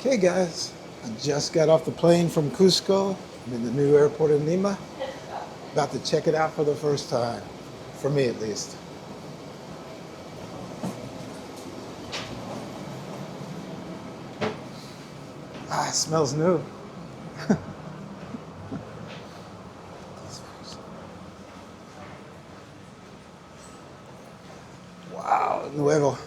Okay, guys, I just got off the plane from Cusco. I'm in the new airport in Lima. About to check it out for the first time, for me at least. Ah, it smells new. Wow, nuevo.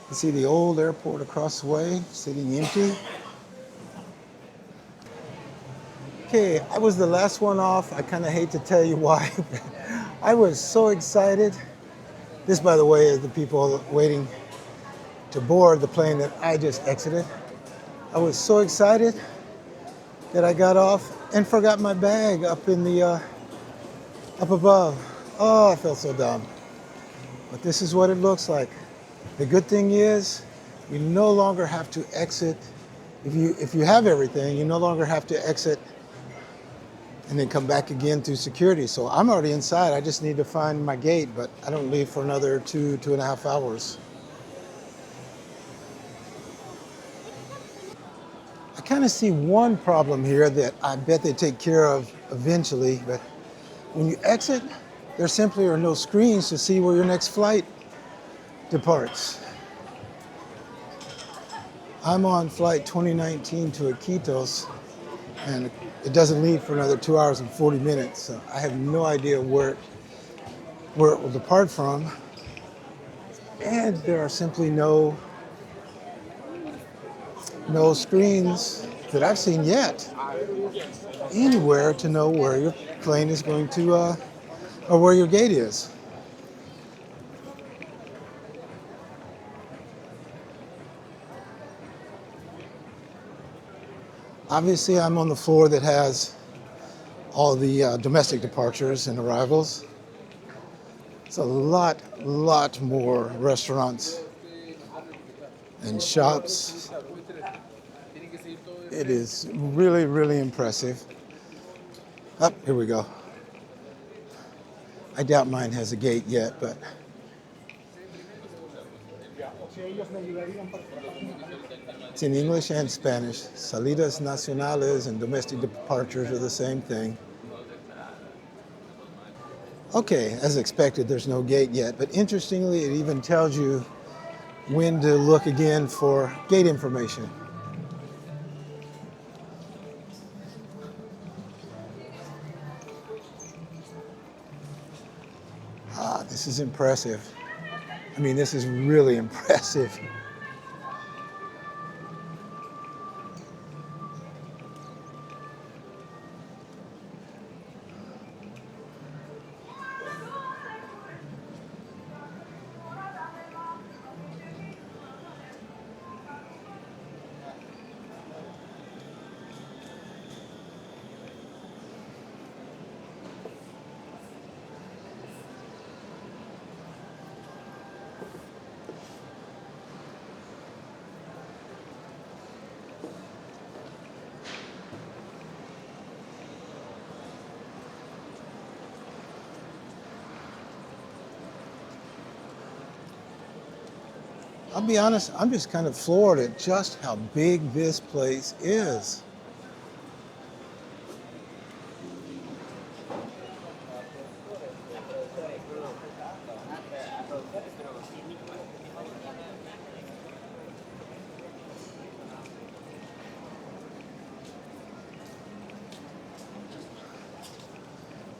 You see the old airport across the way, sitting empty. Okay, I was the last one off. I kind of hate to tell you why. I was so excited. This, by the way, is the people waiting to board the plane that I just exited. I was so excited that I got off and forgot my bag up in the up above. Oh, I felt so dumb. But this is what it looks like. The good thing is, you no longer have to exit. If you have everything, you no longer have to exit and then come back again through security. So I'm already inside. I just need to find my gate, but I don't leave for another 2.5 hours. I kind of see one problem here that I bet they take care of eventually, but when you exit, there simply are no screens to see where your next flight departs. I'm on flight 2019 to Iquitos, and it doesn't leave for another 2 hours and 40 minutes. So I have no idea where it will depart from. And there are simply no screens that I've seen yet anywhere to know where your plane is going to, or where your gate is. Obviously, I'm on the floor that has all the domestic departures and arrivals. It's a lot more restaurants and shops. It is really impressive. Oh, here we go. I doubt mine has a gate yet, but it's in English and Spanish. Salidas nacionales and domestic departures are the same thing. Okay, as expected, there's no gate yet, but interestingly, it even tells you when to look again for gate information. Ah, this is impressive. I mean, this is really impressive. I'll be honest, I'm just kind of floored at just how big this place is.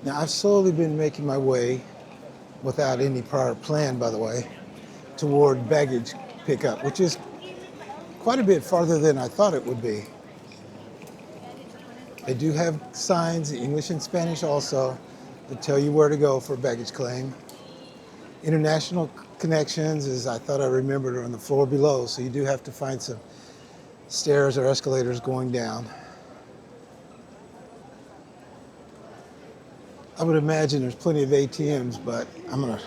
Now, I've slowly been making my way, without any prior plan, by the way, toward baggage pickup, which is quite a bit farther than I thought it would be. They do have signs, English and Spanish also, that tell you where to go for baggage claim. International connections, as I thought I remembered, are on the floor below, so you do have to find some stairs or escalators going down. I would imagine there's plenty of ATMs, but I'm gonna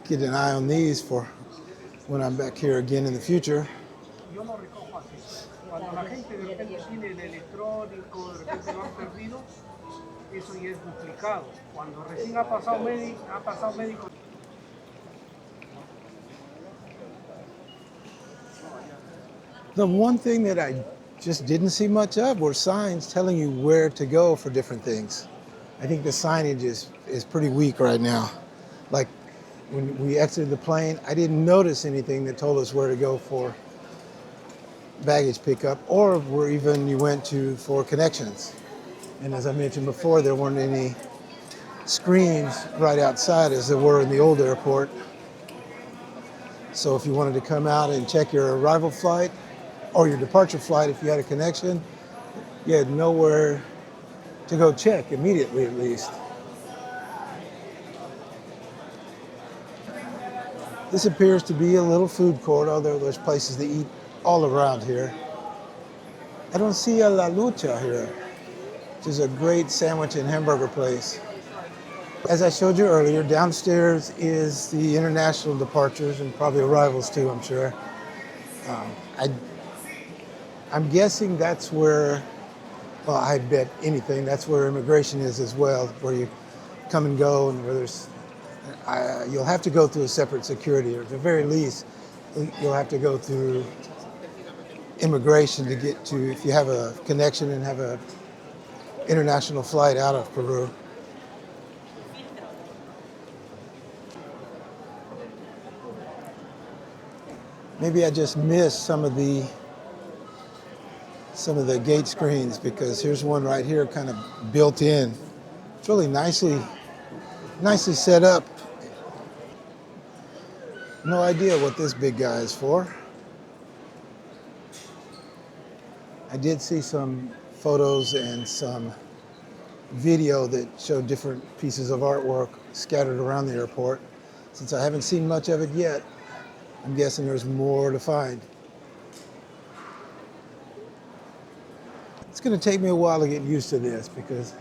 get an eye on these for when I'm back here again in the future. Yo lo recojo así. Cuando la gente de repente tiene el electrónico, de repente lo han perdido, eso ya es duplicado. Cuando recién ha pasado médico. The one thing that I just didn't see much of were signs telling you where to go for different things. I think the signage is pretty weak right now. Like when we exited the plane, I didn't notice anything that told us where to go for baggage pickup or where even you went to for connections. And as I mentioned before, there weren't any screens right outside as there were in the old airport. So if you wanted to come out and check your arrival flight or your departure flight, if you had a connection, you had nowhere to go check immediately at least. This appears to be a little food court, although there's places to eat all around here. I don't see a La Lucha here, which is a great sandwich and hamburger place. As I showed you earlier, downstairs is the international departures and probably arrivals too, I'm sure. I'm guessing that's where, well, I bet anything, that's where immigration is as well, where you come and go and where there's, you'll have to go through a separate security, or at the very least, you'll have to go through immigration to get to, if you have a connection and have a international flight out of Peru. Maybe I just missed some of the gate screens, because here's one right here kind of built in. It's really nicely set up. No idea what this big guy is for. I did see some photos and some video that showed different pieces of artwork scattered around the airport. Since I haven't seen much of it yet, I'm guessing there's more to find. It's going to take me a while to get used to this, because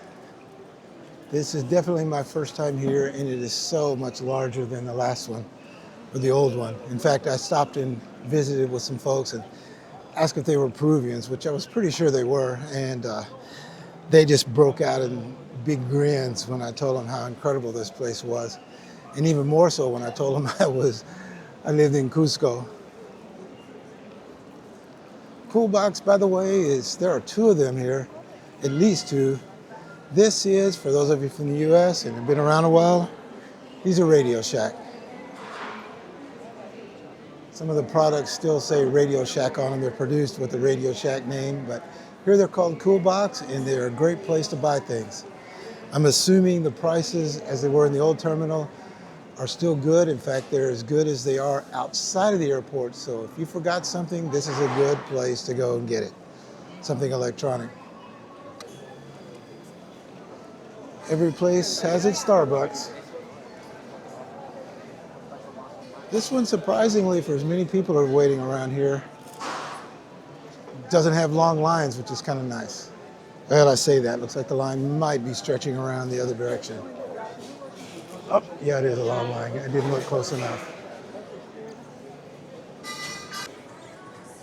this is definitely my first time here, and it is so much larger than the last one, or the old one. In fact, I stopped and visited with some folks and asked if they were Peruvians, which I was pretty sure they were, and they just broke out in big grins when I told them how incredible this place was, and even more so when I told them I lived in Cusco. Cool box, by the way, there are two of them here, at least two. This is, for those of you from the US and have been around a while, these are Radio Shack. Some of the products still say Radio Shack on them. They're produced with the Radio Shack name, but here they're called Cool Box, and they're a great place to buy things. I'm assuming the prices, as they were in the old terminal, are still good. In fact, they're as good as they are outside of the airport. So if you forgot something, this is a good place to go and get it. Something electronic. Every place has its Starbucks. This one, surprisingly, for as many people are waiting around here, doesn't have long lines, which is kind of nice. Well, I say that, looks like the line might be stretching around the other direction. Oh, yeah, it is a long line. I didn't look close enough.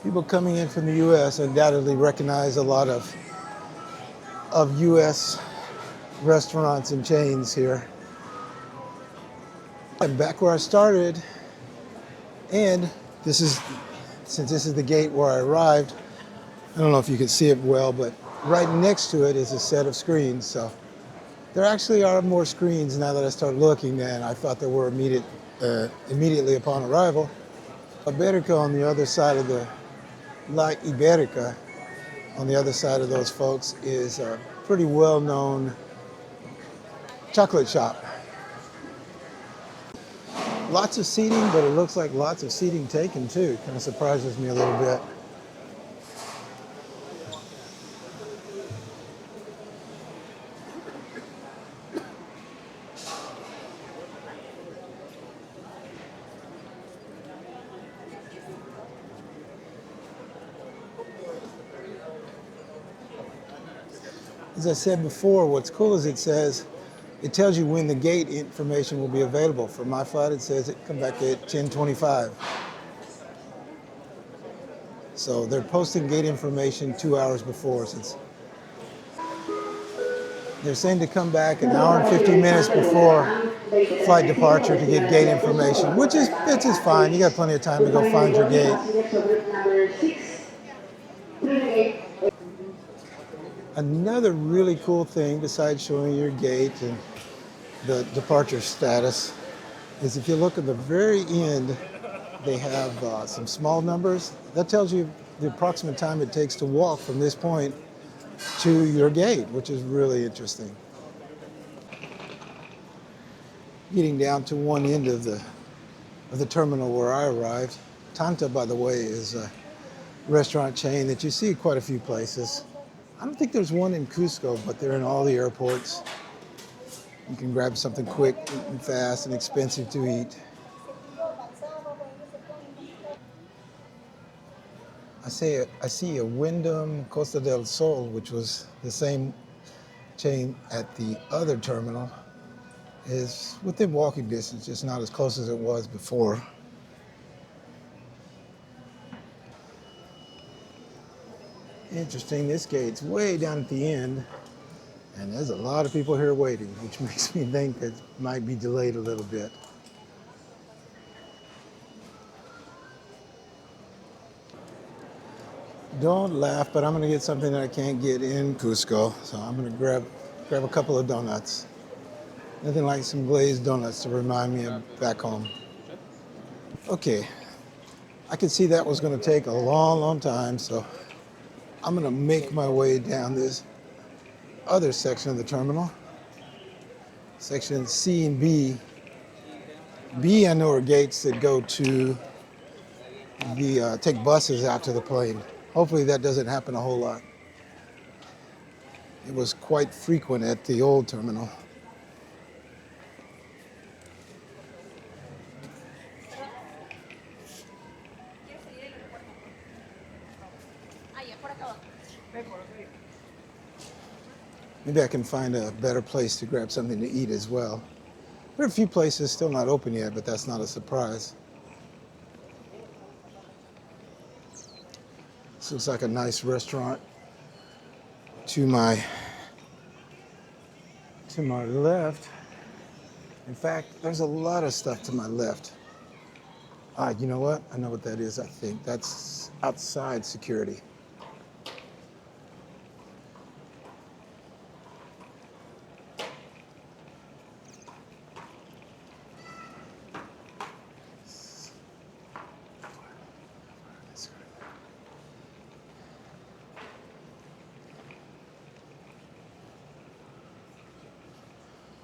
People coming in from the U.S. undoubtedly recognize a lot of U.S. restaurants and chains here. I'm back where I started, and since this is the gate where I arrived, I don't know if you can see it well, but right next to it is a set of screens. So there actually are more screens now that I start looking than I thought there were immediately upon arrival. Iberica on the other side of the La Iberica, on the other side of those folks, is a pretty well-known chocolate shop. Lots of seating, but it looks like lots of seating taken too. Kind of surprises me a little bit. As I said before, what's cool is it tells you when the gate information will be available. For my flight, it says it come back at 10:25. So they're posting gate information 2 hours before. Since they're saying to come back an hour and 15 minutes before flight departure to get gate information, which is fine. You got plenty of time to go find your gate. Another really cool thing besides showing your gate and the departure status is if you look at the very end, they have some small numbers. That tells you the approximate time it takes to walk from this point to your gate, which is really interesting. Getting down to one end of the terminal where I arrived. Tanta, by the way, is a restaurant chain that you see quite a few places. I don't think there's one in Cusco, but they're in all the airports. You can grab something quick and fast and expensive to eat. I see a Wyndham Costa del Sol, which was the same chain at the other terminal, is within walking distance, just not as close as it was before. Interesting, this gate's way down at the end, and there's a lot of people here waiting, which makes me think it might be delayed a little bit. Don't laugh, but I'm gonna get something that I can't get in Cusco, so I'm gonna grab a couple of donuts. Nothing like some glazed donuts to remind me of back home. Okay, I could see that was gonna take a long, long time, so I'm gonna make my way down this other section of the terminal. Section C and B. B, I know, are gates that go to take buses out to the plane. Hopefully that doesn't happen a whole lot. It was quite frequent at the old terminal. Maybe I can find a better place to grab something to eat as well. There are a few places still not open yet, but that's not a surprise. This looks like a nice restaurant to my left. In fact, there's a lot of stuff to my left. You know what? I know what that is, I think. That's outside security.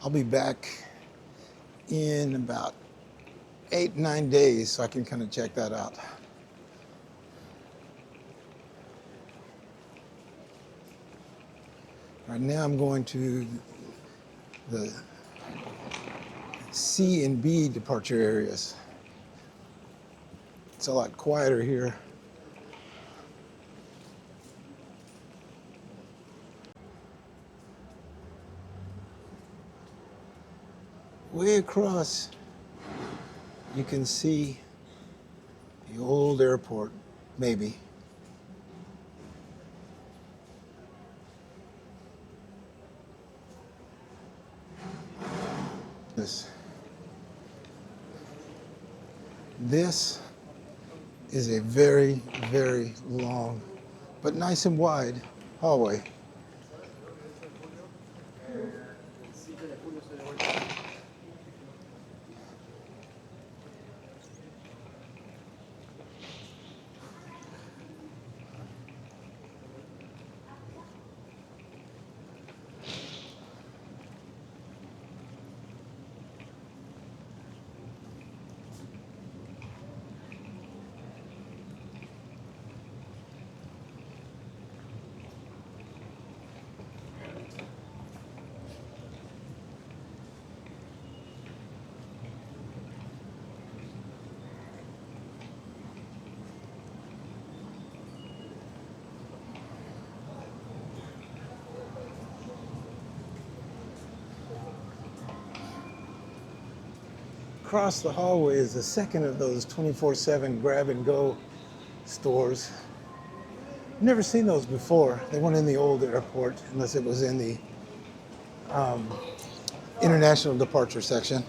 I'll be back in about 8-9 days, so I can kind of check that out. Right now I'm going to the C and B departure areas. It's a lot quieter here. Way across, you can see the old airport, maybe. This is a very, very long, but nice and wide hallway. across the hallway is the second of those 24/7 grab and go stores. I've never seen those before. They weren't in the old airport unless it was in the international departure section.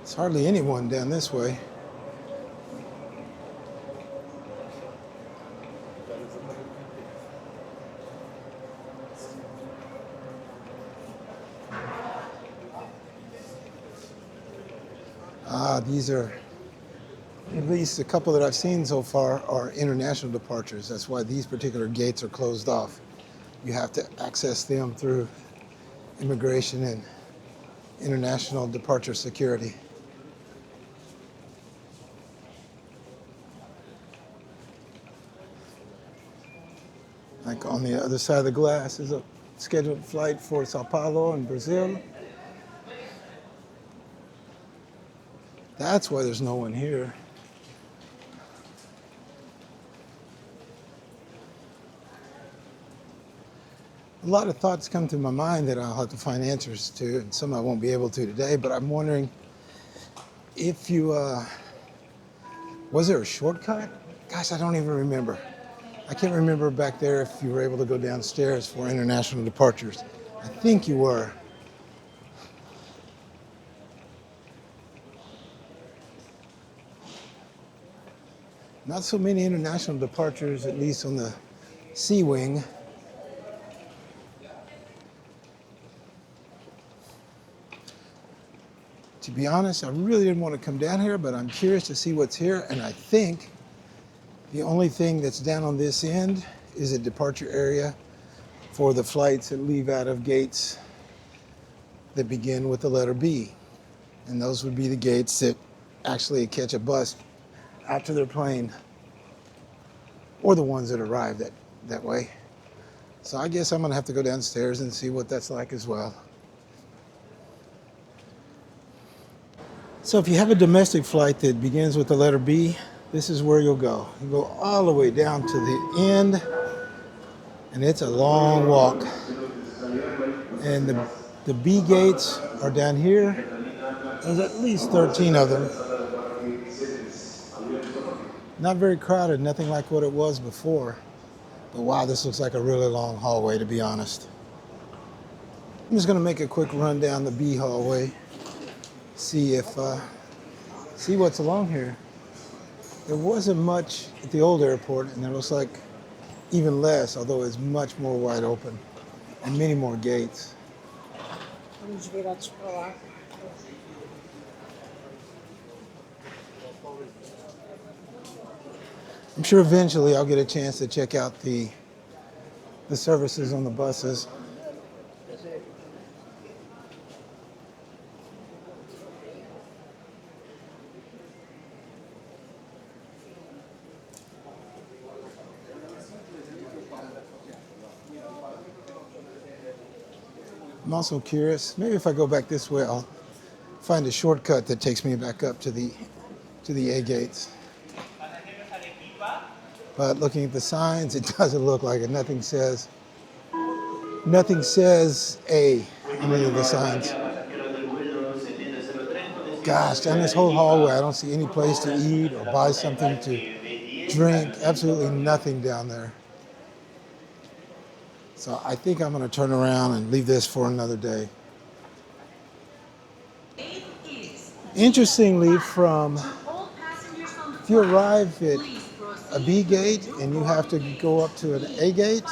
There's hardly anyone down this way. These are, at least a couple that I've seen so far, are international departures. That's why these particular gates are closed off. You have to access them through immigration and international departure security. Like on the other side of the glass is a scheduled flight for Sao Paulo in Brazil. That's why there's no one here. A lot of thoughts come to my mind that I'll have to find answers to, and some I won't be able to today, but I'm wondering if you, was there a shortcut? Gosh, I don't even remember. I can't remember back there if you were able to go downstairs for international departures. I think you were. Not so many international departures, at least on the sea wing. To be honest, I really didn't want to come down here, but I'm curious to see what's here, and I think the only thing that's down on this end is a departure area for the flights that leave out of gates that begin with the letter B. And those would be the gates that actually catch a bus out to their plane, or the ones that arrive that way. So I guess I'm gonna have to go downstairs and see what that's like as well. So if you have a domestic flight that begins with the letter B, this is where you'll go. You go all the way down to the end, and it's a long walk. And the B gates are down here. There's at least 13 of them. Not very crowded, nothing like what it was before. But wow, this looks like a really long hallway, to be honest. I'm just gonna make a quick run down the B hallway, see what's along here. There wasn't much at the old airport, and there looks like even less, although it's much more wide open and many more gates. I'm sure eventually I'll get a chance to check out the services on the buses. I'm also curious, maybe if I go back this way, I'll find a shortcut that takes me back up to the A gates. But looking at the signs, it doesn't look like it. Nothing says A on any of the signs. Gosh, down this whole hallway, I don't see any place to eat or buy something to drink. Absolutely nothing down there. So I think I'm going to turn around and leave this for another day. Interestingly, if you arrive at a B gate and you have to go up to an A gate,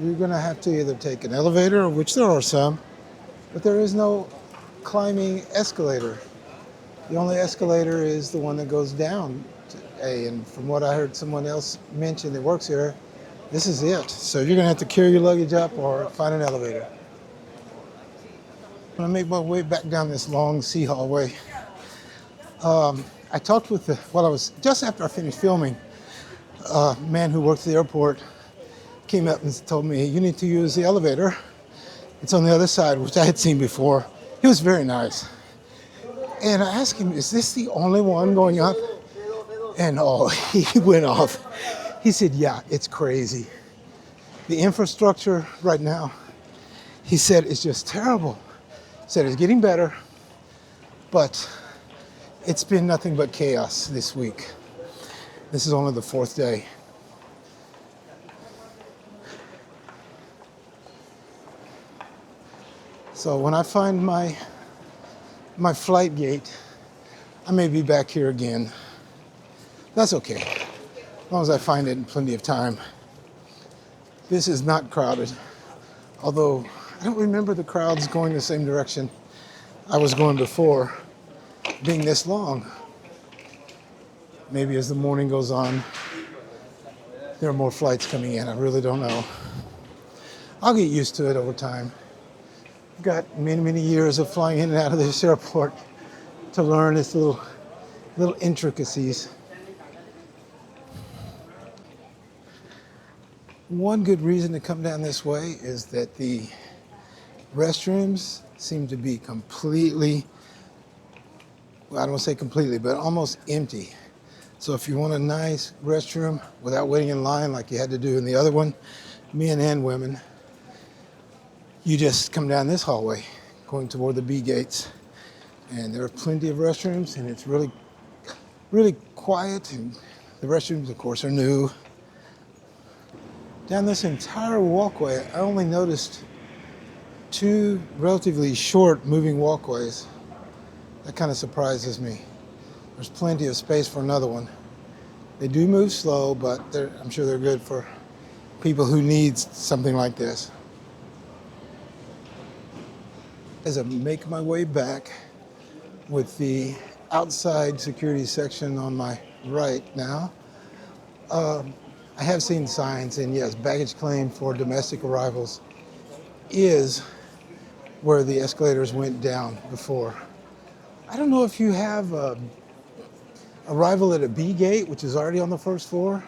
you're going to have to either take an elevator, which there are some, but there is no climbing escalator. The only escalator is the one that goes down to A, and from what I heard someone else mention that works here, this is it. So you're going to have to carry your luggage up or find an elevator. I'm going to make my way back down this long C hallway. I talked with I was just after I finished filming, A man who works at the airport came up and told me, you need to use the elevator. It's on the other side, which I had seen before. He was very nice. And I asked him, is this the only one going up? And oh, he went off. He said, yeah, it's crazy. The infrastructure right now, he said, is just terrible. He said it's getting better, but it's been nothing but chaos this week. This is only the fourth day. So when I find my flight gate, I may be back here again. That's okay, as long as I find it in plenty of time. This is not crowded, although I don't remember the crowds going the same direction I was going before being this long. Maybe as the morning goes on, there are more flights coming in. I really don't know. I'll get used to it over time. I've got many, many years of flying in and out of this airport to learn its little intricacies. One good reason to come down this way is that the restrooms seem to be completely, well, I don't want to say completely, but almost empty. So if you want a nice restroom without waiting in line like you had to do in the other one, men and women, you just come down this hallway going toward the B gates. And there are plenty of restrooms, and it's really, really quiet. And the restrooms, of course, are new. Down this entire walkway, I only noticed two relatively short moving walkways. That kind of surprises me. There's plenty of space for another one. They do move slow, but I'm sure they're good for people who need something like this. As I make my way back with the outside security section on my right now, I have seen signs, and yes, baggage claim for domestic arrivals is where the escalators went down before. I don't know if you have arrival at a B gate, which is already on the first floor,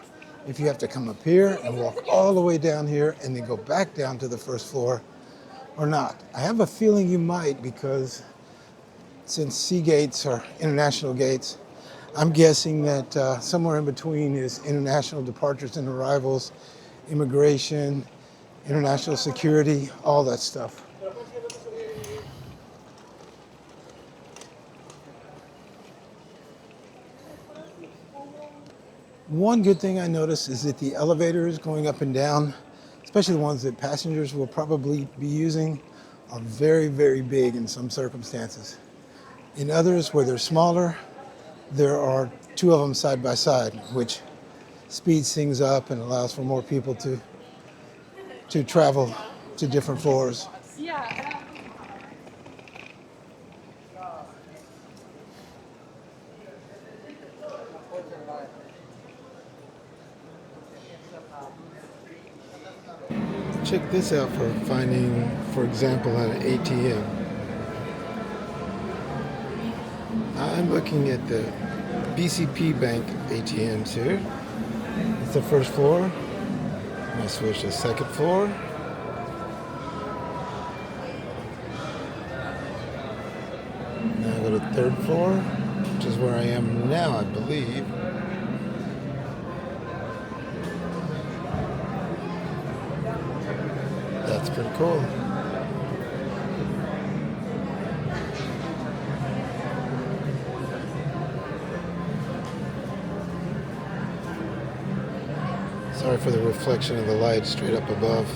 if you have to come up here and walk all the way down here and then go back down to the first floor or not. I have a feeling you might, because since C gates are international gates, I'm guessing that somewhere in between is international departures and arrivals, immigration, international security, all that stuff. One good thing I noticed is that the elevators going up and down, especially the ones that passengers will probably be using, are very, very big in some circumstances. In others, where they're smaller, there are two of them side by side, which speeds things up and allows for more people to travel to different floors. Check this out for finding, for example, an ATM. I'm looking at the BCP Bank ATMs here. It's the first floor. I'm going to switch to the second floor. Now I go to the third floor, which is where I am now, I believe. That's pretty cool. Sorry for the reflection of the light straight up above.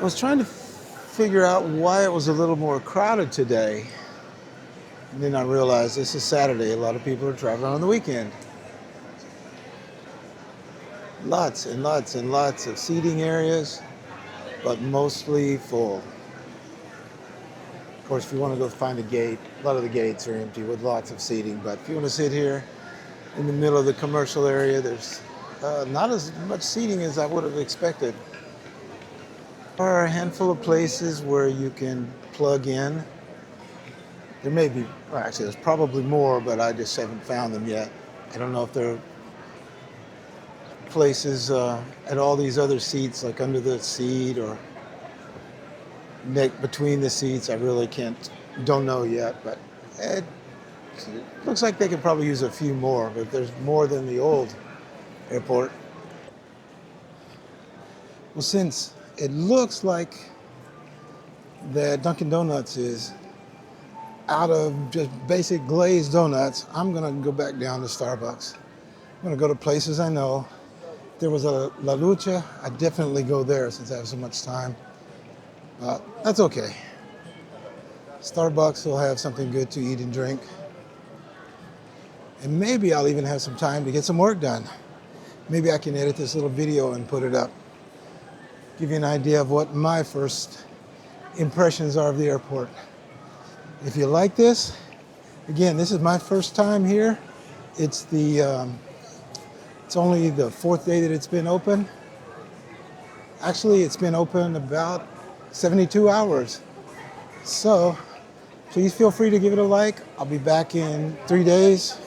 I was trying to figure out why it was a little more crowded today. And then I realized this is Saturday. A lot of people are traveling on the weekend. Lots and lots and lots of seating areas, but mostly full. Of course, if you want to go find a gate, a lot of the gates are empty with lots of seating. But if you want to sit here in the middle of the commercial area, there's not as much seating as I would have expected. There are a handful of places where you can plug in. There may be, well, actually, there's probably more, but I just haven't found them yet. I don't know if there are places at all these other seats, like under the seat or between the seats. I really don't know yet, but it looks like they could probably use a few more, but there's more than the old airport. Well, since it looks like that Dunkin' Donuts is out of just basic glazed donuts, I'm gonna go back down to Starbucks. I'm gonna go to places I know. If there was a La Lucha, I'd definitely go there since I have so much time. That's okay. Starbucks will have something good to eat and drink. And maybe I'll even have some time to get some work done. Maybe I can edit this little video and put it up. Give you an idea of what my first impressions are of the airport. If you like this, again, this is my first time here. It's only the 4th day that it's been open. Actually, it's been open about 72 hours. So please feel free to give it a like. I'll be back in 3 days